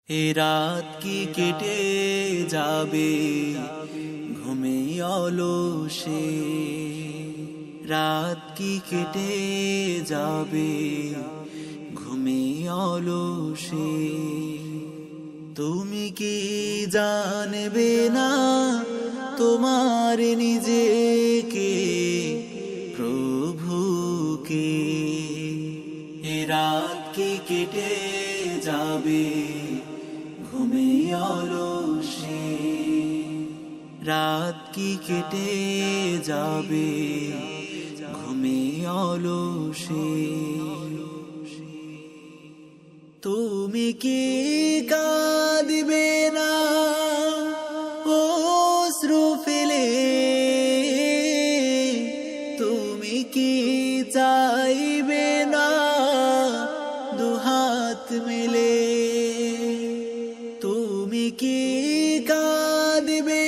এ রাত কি কেটে যাবে ঘুমে অলসে, রাত কি কেটে যাবে ঘুমে অলসে। তুমি কি জানবে না তোমার নিজেকে প্রভুকে? এ রাত কি কেটে যাবে ঘুমে অলসে, রাত কি কেটে যাবে ঘুমে অলসে। তুমি কি কাঁদবে না অশ্রু ফেলে? তুমি কি চাইবে না দুহাত মেলে? তুমি কি কাঁদবে